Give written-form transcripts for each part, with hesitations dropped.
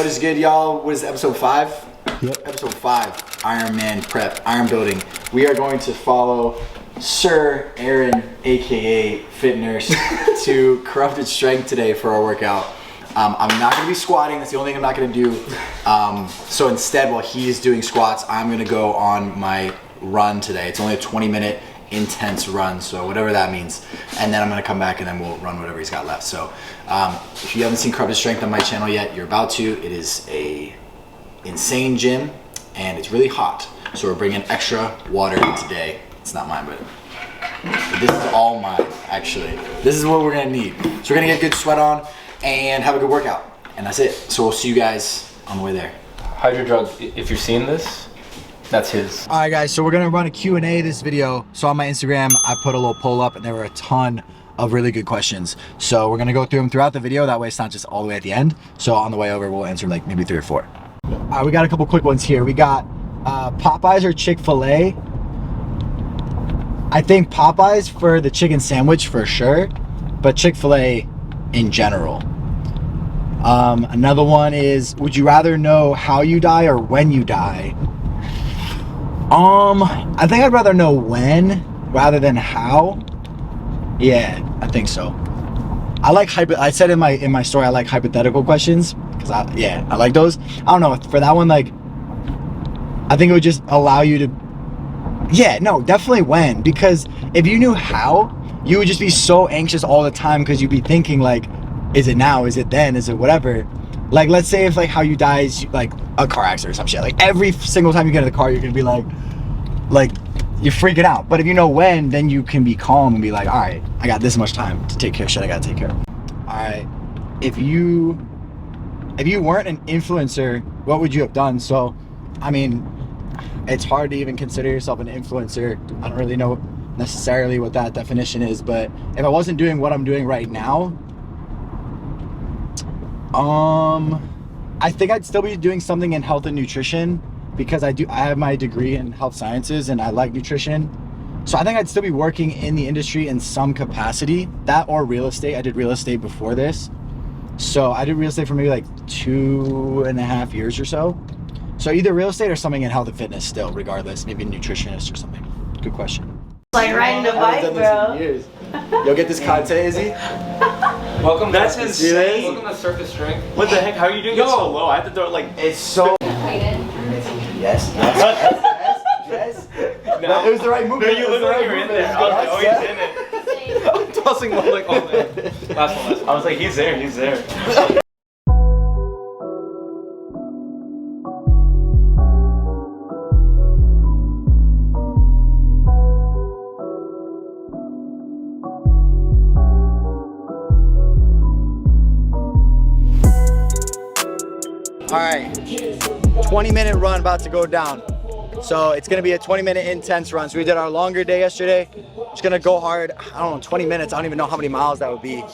What is good, y'all? What is episode 5? Yep. Episode 5, Ironman prep, iron building. We are going to follow Sir Aaron, aka Fit Nurse, to Corrupted Strength today for our workout. I'm not going to be squatting. That's the only thing I'm not going to do. So instead, while he is doing squats, I'm going to go on my run today. It's only a 20-minute intense run, so whatever that means. And then I'm going to come back and then we'll run whatever he's got left. So if you haven't seen Corrupted Strength on my channel yet, you're about to. It is a insane gym and it's really hot. So we're bringing extra water today. It's not mine, but this is all mine, actually. This is what we're going to need. So we're going to get good sweat on and have a good workout, and that's it. So we'll see you guys on the way there. Hydro Drug, if you're seeing this, that's his. All right, guys, so we're gonna run a Q&A this video. So on my Instagram, I put a little poll up and there were a ton of really good questions. So we're gonna go through them throughout the video. That way it's not just all the way at the end. So on the way over, we'll answer like maybe 3 or 4. All right, we got a couple quick ones here. We got Popeyes or Chick-fil-A. I think Popeyes for the chicken sandwich for sure, but Chick-fil-A in general. Another one is, would you rather know how you die or when you die? I think I'd rather know when rather than how. Yeah, I think so. I said in my story I like hypothetical questions because I like those. I don't know, for that one, like, I think it would just allow you to, definitely when, because if you knew how, you would just be so anxious all the time because you'd be thinking like, is it now? Is it then? Is it whatever? Like, let's say if like how you die is like a car accident or some shit. Like every single time you get in the car, you're gonna be like you're freaking out. But if you know when, then you can be calm and be like, all right, I got this much time to take care of shit I gotta take care of. All right, if you weren't an influencer, what would you have done? So, I mean, it's hard to even consider yourself an influencer. I don't really know necessarily what that definition is, but if I wasn't doing what I'm doing right now, I think I'd still be doing something in health and nutrition because I have my degree in health sciences and I like nutrition. So I think I'd still be working in the industry in some capacity, that or real estate. I did real estate before this. So I did real estate for maybe like 2.5 years or so. So either real estate or something in health and fitness still, regardless, maybe a nutritionist or something. Good question. Like riding a bike, bro. You'll get this content, Izzy? Welcome. That's insane. Welcome to Surface Strength. What the heck? How are you doing it so low? I have to throw it like. It's so. Yes. No, it was the right movement. No, you literally were in there. I was like, oh, he's in it. I'm tossing one like, oh man. Last one. I was like, he's there. All right, 20-minute run about to go down. So it's gonna be a 20-minute intense run. So we did our longer day yesterday. Just gonna go hard. I don't know, 20 minutes. I don't even know how many miles that would be.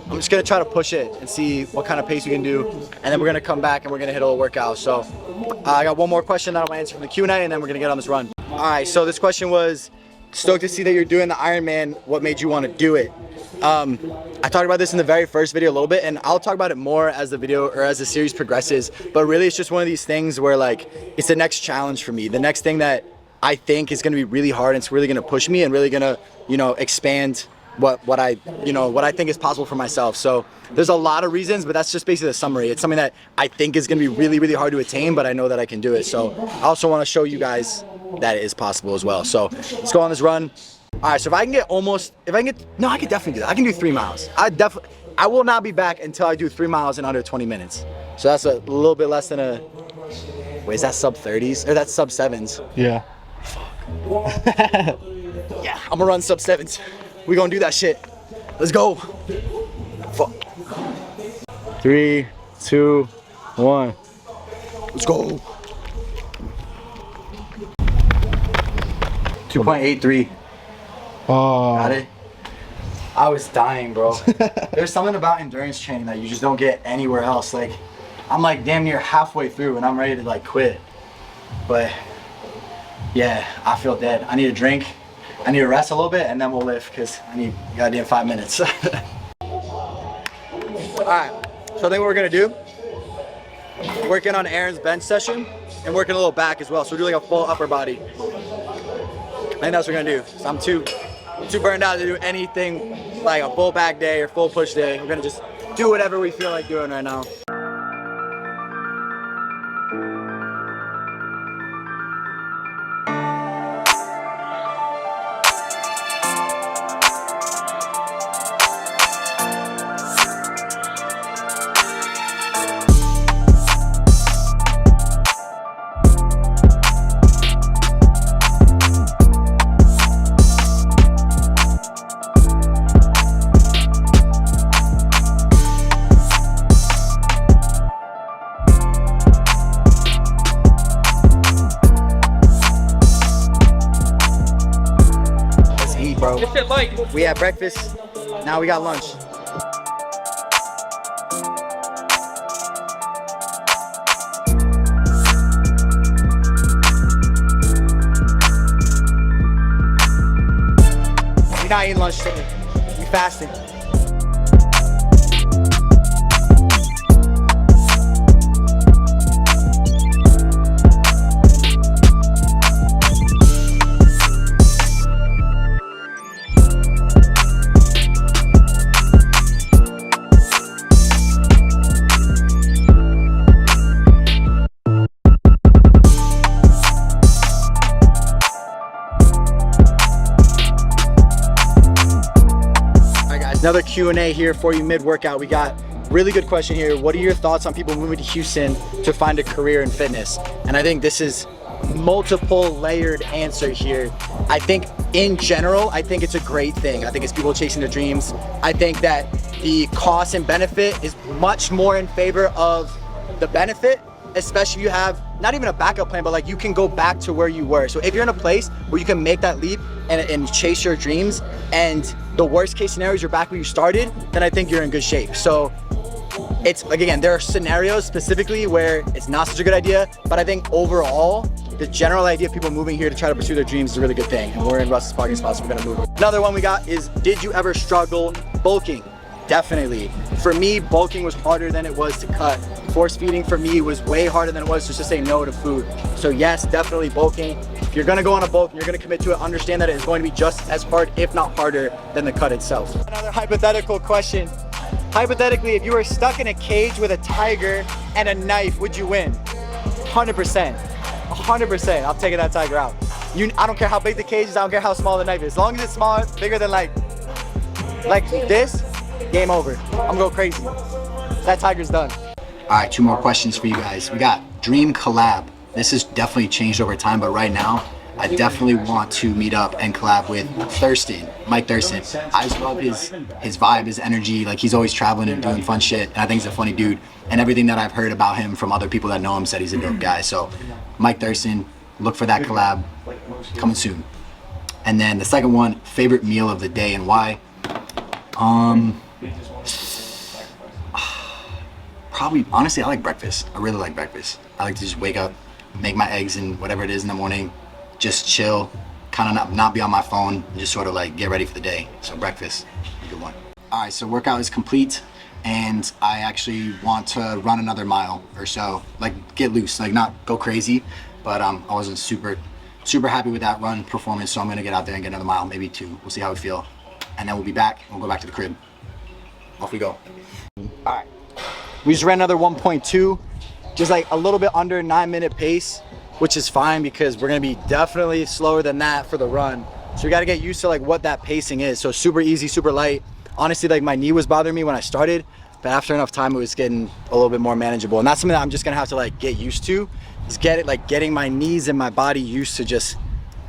I'm just gonna try to push it and see what kind of pace we can do. And then we're gonna come back and we're gonna hit a little workout. So I got one more question that I'm gonna answer from the Q&A and then we're gonna get on this run. All right, so this question was, stoked to see that you're doing the Ironman. What made you want to do it? I talked about this in the very first video a little bit, and I'll talk about it more as the video or as the series progresses, but really it's just one of these things where like it's the next challenge for me, the next thing that I think is going to be really hard and it's really going to push me and really going to, you know, expand what I think is possible for myself. So there's a lot of reasons, but that's just basically the summary. It's something that I think is going to be really, really hard to attain, but I know that I can do it. So I also want to show you guys that it is possible as well. So let's go on this run. All right, so if I can I can definitely do that. I can do 3 miles. I will not be back until I do 3 miles in under 20 minutes. So that's a little bit less than wait, is that sub 30s? Or that's sub 7s? Yeah. Fuck. Yeah, I'm gonna run sub 7s. We gonna do that shit. Let's go. Fuck. 3, 2, 1. Let's go. 2.83. Oh. Got it? I was dying, bro. There's something about endurance training that you just don't get anywhere else. Like, I'm like damn near halfway through and I'm ready to like quit. But yeah, I feel dead. I need a drink. I need to rest a little bit and then we'll lift because I need goddamn 5 minutes. All right, so I think what we're gonna do, we're working on Aaron's bench session and working a little back as well. So we're doing like a full upper body. I think that's what we're gonna do. So I'm too burned out to do anything like a full back day or full push day. We're gonna just do whatever we feel like doing right now. Bro, we had breakfast, now we got lunch. We're not eating lunch today, we fasting. Another Q&A here for you mid-workout. We got really good question here. What are your thoughts on people moving to Houston to find a career in fitness? And I think this is multiple layered answer here. I think in general, I think it's a great thing. I think it's people chasing their dreams. I think that the cost and benefit is much more in favor of the benefit, especially if you have not even a backup plan, but like you can go back to where you were. So if you're in a place where you can make that leap and chase your dreams, and the worst case scenario is you're back where you started, then I think you're in good shape. So it's like, again, there are scenarios specifically where it's not such a good idea, but I think overall, the general idea of people moving here to try to pursue their dreams is a really good thing. And we're in Russ's parking spot, so we're gonna move. Another one we got is, did you ever struggle bulking? Definitely. For me, bulking was harder than it was to cut. Force feeding for me was way harder than it was just to say no to food. So yes, definitely bulking. If you're gonna go on a bulk and you're gonna commit to it, understand that it is going to be just as hard, if not harder, than the cut itself. Another hypothetical question. Hypothetically, if you were stuck in a cage with a tiger and a knife, would you win? 100%. 100%. I'm taking that tiger out. I don't care how big the cage is, I don't care how small the knife is. As long as it's small, bigger than like this, game over. I'm gonna go crazy. That tiger's done. All right, 2 more questions for you guys. We got dream collab. This has definitely changed over time, but right now, I definitely want to meet up and collab with Thurston, Mike Thurston. I just love his vibe, his energy. Like, he's always traveling and doing fun shit, and I think he's a funny dude. And everything that I've heard about him from other people that know him said he's a dope guy. So, Mike Thurston, look for that collab coming soon. And then the second one, favorite meal of the day and why? Probably, honestly, I like breakfast. I really like breakfast. I like to just wake up, make my eggs and whatever it is in the morning, just chill, kind of not be on my phone, just sort of like get ready for the day. So breakfast, a good one. All right, so workout is complete, and I actually want to run another mile or so, like get loose, like not go crazy, but I wasn't super happy with that run performance, so I'm gonna get out there and get another mile, maybe 2. We'll see how we feel, and then we'll be back. We'll go back to the crib. Off we go. All right. We just ran another 1.2, just like a little bit under 9-minute pace, which is fine because we're gonna be definitely slower than that for the run. So we gotta get used to like what that pacing is. So super easy, super light. Honestly, like my knee was bothering me when I started, but after enough time, it was getting a little bit more manageable. And that's something that I'm just gonna have to like get used to, is getting my knees and my body used to just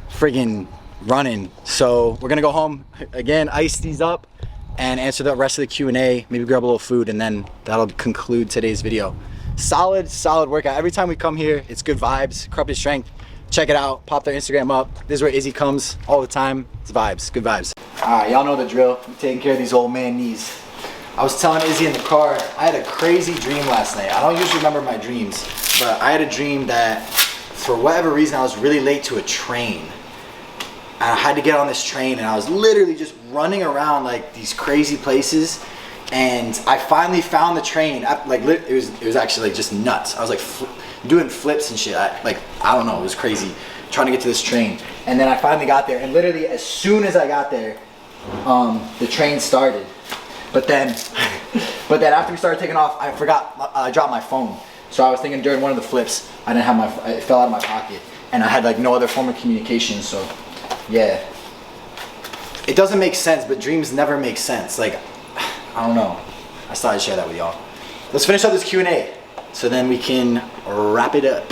friggin' running. So we're gonna go home, again, ice these up, and answer the rest of the Q&A, maybe grab a little food, and then that'll conclude today's video. Solid workout. Every time we come here, it's good vibes. Corrupted Strength, check it out. Pop their Instagram up. This is where Izzy comes all the time. It's vibes, good vibes. All right, y'all know the drill. I'm taking care of these old man knees. I was telling Izzy in the car, I had a crazy dream last night. I don't usually remember my dreams, but I had a dream that for whatever reason, I was really late to a train. And I had to get on this train, and I was literally just running around like these crazy places, and I finally found the train. It was actually like just nuts. I was like doing flips and shit. I don't know, it was crazy trying to get to this train. And then I finally got there, and literally as soon as I got there, the train started. But then after we started taking off, I forgot, I dropped my phone. So I was thinking during one of the flips, I didn't have it fell out of my pocket, and I had like no other form of communication. So yeah, it doesn't make sense, but dreams never make sense. Like, I don't know. I thought I'd share that with y'all. Let's finish up this Q&A so then we can wrap it up.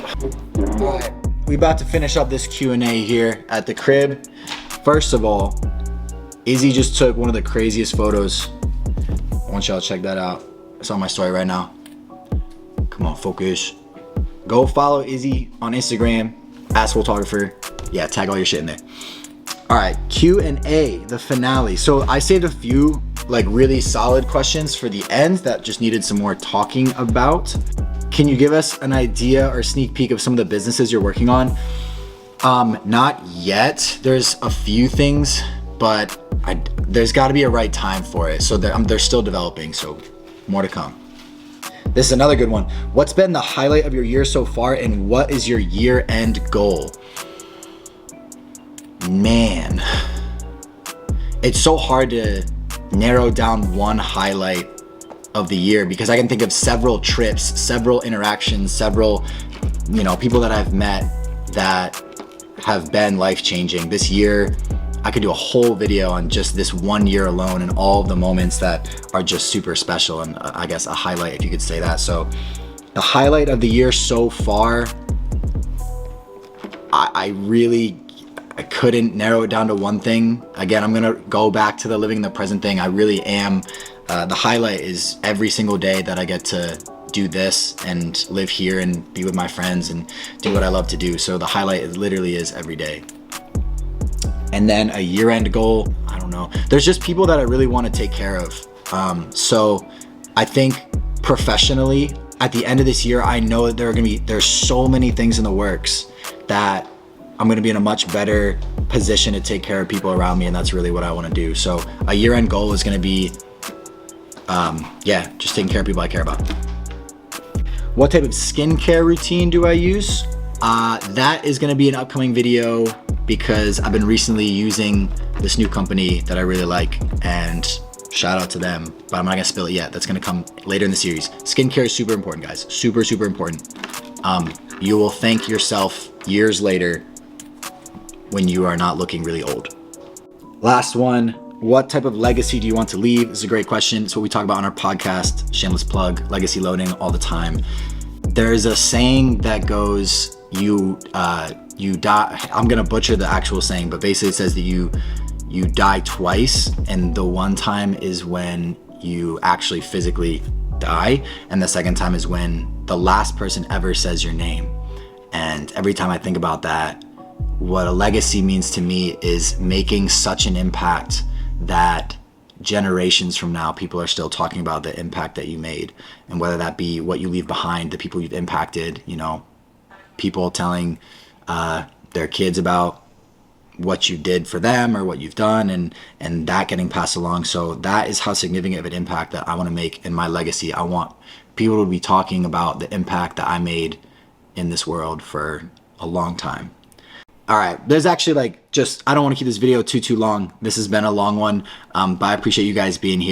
All right, we about to finish up this Q&A here at the crib. First of all, Izzy just took one of the craziest photos. I want y'all to check that out. It's on my story right now. Come on, focus. Go follow Izzy on Instagram, @photographer. Yeah, tag all your shit in there. All right, Q&A, the finale. So I saved a few like really solid questions for the end that just needed some more talking about. Can you give us an idea or sneak peek of some of the businesses you're working on? Not yet. There's a few things, but there's got to be a right time for it. So they're still developing, so more to come. This is another good one. What's been the highlight of your year so far, and what is your year-end goal? Man, it's so hard to narrow down one highlight of the year because I can think of several trips, several interactions, several, people that I've met that have been life-changing. This year, I could do a whole video on just this 1 year alone and all of the moments that are just super special, and I guess a highlight, if you could say that. So the highlight of the year so far, I couldn't narrow it down to one thing. Again, I'm gonna go back to the living in the present thing. I really am. The highlight is every single day that I get to do this and live here and be with my friends and do what I love to do. So the highlight literally is every day. And then a year-end goal, I don't know. There's just people that I really want to take care of. So I think professionally, at the end of this year, I know that there's so many things in the works that I'm gonna be in a much better position to take care of people around me, and that's really what I want to do. So a year-end goal is gonna be, just taking care of people I care about. What type of skincare routine do I use? That is gonna be an upcoming video because I've been recently using this new company that I really like, and shout out to them, but I'm not gonna spill it yet. That's gonna come later in the series. Skincare is super important, guys. Super, super important. You will thank yourself years later when you are not looking really old. Last one, what type of legacy do you want to leave? This is a great question. It's what we talk about on our podcast, shameless plug, legacy loading all the time. There's a saying that goes, you die, I'm gonna butcher the actual saying, but basically it says that you die twice, and the one time is when you actually physically die, and the second time is when the last person ever says your name. And every time I think about that, what a legacy means to me is making such an impact that generations from now, people are still talking about the impact that you made, and whether that be what you leave behind, the people you've impacted, people telling their kids about what you did for them or what you've done, and that getting passed along. So that is how significant of an impact that I want to make in my legacy. I want people to be talking about the impact that I made in this world for a long time. All right, there's actually I don't want to keep this video too long. This has been a long one, but I appreciate you guys being here.